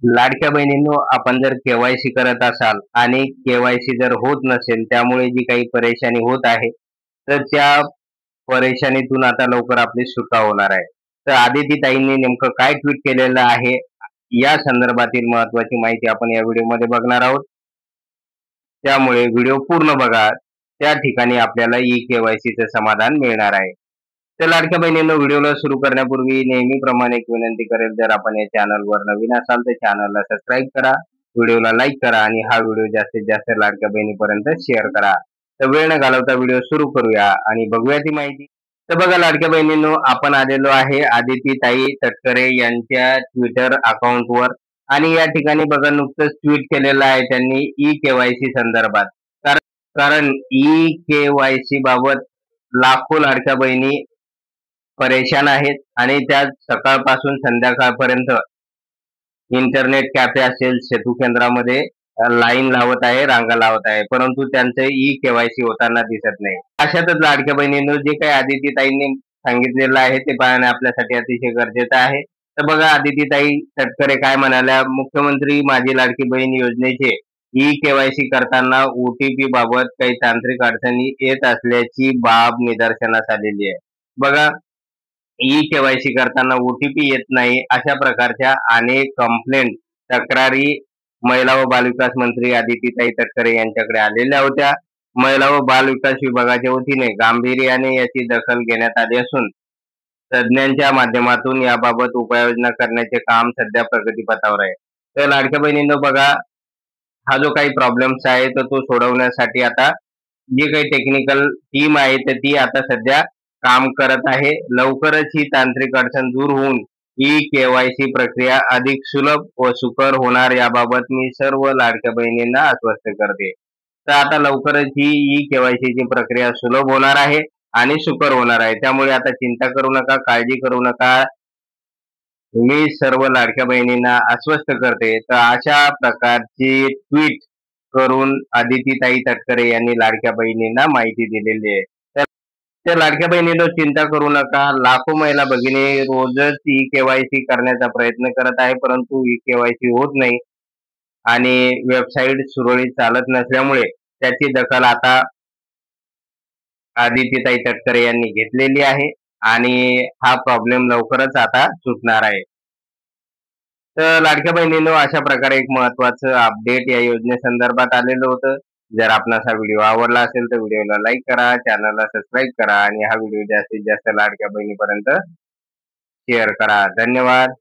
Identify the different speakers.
Speaker 1: लाडक्या बहिणींनो, आपण जर केवायसी करत असाल आणि केवायसी जर होत नसेल, त्यामुळे जी काही परेशानी होत आहे, तर त्या परेशानीतून आता लवकर आपली सुटका होणार आहे. तर आदिती ताईंनी नेमकं काय ट्विट केलेलं आहे, या संदर्भातील महत्त्वाची माहिती आपण या व्हिडिओमध्ये बघणार आहोत. त्यामुळे व्हिडिओ पूर्ण बघा. त्या ठिकाणी आपल्याला ई-केवायसीचं समाधान मिळणार आहे. तर लाडक्या बहिणींनो, व्हिडिओला सुरू करण्यापूर्वी नेहमीप्रमाणे एक विनंती करेल, जर आपण या चॅनलवर नवीन असाल तर चॅनलला सबस्क्राईब करा, व्हिडिओला लाईक करा आणि हा व्हिडिओ जास्तीत जास्त लाडक्या बहिणीपर्यंत शेअर करा. तर वेळ न घालवता व्हिडिओ सुरू करूया आणि बघूया ती माहिती. तर बघा लाडक्या बहिणींनो, आपण आलेलो आहे आदिती ताई तटकरे यांच्या ट्विटर अकाउंटवर आणि या ठिकाणी बघा नुकतंच ट्विट केलेलं आहे त्यांनी ई-केवायसी संदर्भात. कारण कारण ई-केवायसी बाबत लाखो लाडक्या बहिणी परेशान आहेत आणि त्या सकाळपासून संध्याकाळपर्यंत इंटरनेट कॅफे असेल, सेतू केंद्रामध्ये लाईन लावत आहे, रांगा लावत आहे, परंतु त्यांचं ई-केवायसी होताना दिसत नाही. अशातच लाडक्या बहिणींनो, जे काही आदितीताईंनी सांगितलेलं आहे ते पाहणे आपल्यासाठी अतिशय गरजेचं आहे. तर बघा आदितीताई तटकरे काय म्हणाल्या, मुख्यमंत्री माझी लाडकी बहीण योजनेचे ई-केवायसी करताना ओ-टी-पी बाबत काही तांत्रिक अडचणी येत असल्याची बाब निदर्शनास आलेली आहे. बघा, ई-केवायसी करताना ओ-टी-पी येत नाही, अशा प्रकारच्या अनेक कंप्लेंट, तक्रारी महिला व बालविकास मंत्री आदितीताई तटकरे यांच्याकडे आलेल्या होत्या. महिला व बालविकास विभागाच्या वतीने गांभीर्याने याची दखल घेण्यात आली असून तज्ज्ञांच्या माध्यमातून याबाबत उपाययोजना करण्याचे काम सध्या प्रगतीपथावर आहे. तर लाडक्या बहिणींनो बघा, हा जो काही प्रॉब्लेम्स आहे तर तो सोडवण्यासाठी आता जी काही टेक्निकल टीम आहे तर ती आता सध्या काम करत आहे. लवकरच ही तांत्रिक अडचण दूर होऊन ई-केवायसी प्रक्रिया अधिक सुलभ व सुकर होणार, याबाबत मी सर्व लाडक्या बहिणींना आश्वस्त करते. तर आता लवकरच ही ई-केवायसीची प्रक्रिया सुलभ होणार आहे आणि सुकर होणार आहे. त्यामुळे आता चिंता करू नका, काळजी करू नका. मी सर्व लाडक्या बहिणींना आश्वस्त करते. तर अशा प्रकारची ट्विट करून आदितीताई तटकरे यांनी लाडक्या बहिणींना माहिती दिलेली आहे. तर त्या लाडक्या बहिणींनो, चिंता करू नका. लाखो महिला भगिनी रोजच ई-केवायसी करण्याचा प्रयत्न करत आहे, परंतु ई-केवायसी होत नाही आणि वेबसाईट सुरळीत चालत नसल्यामुळे त्याची दखल आता आदितीताई तटकरे यांनी घेतलेली आहे आणि हा प्रॉब्लेम लवकरच आता सुटणार आहे. तर लाडक्या बहिणींनो, अशा प्रकारे एक महत्त्वाचं अपडेट या योजनेसंदर्भात आलेलं होतं. जर आपणास हा व्हिडिओ आवडला असेल तर व्हिडिओला लाईक करा, चॅनलला सबस्क्राईब करा आणि हा व्हिडिओ जास्तीत जास्त लाडक्या बहिणीपर्यंत शेअर करा. धन्यवाद.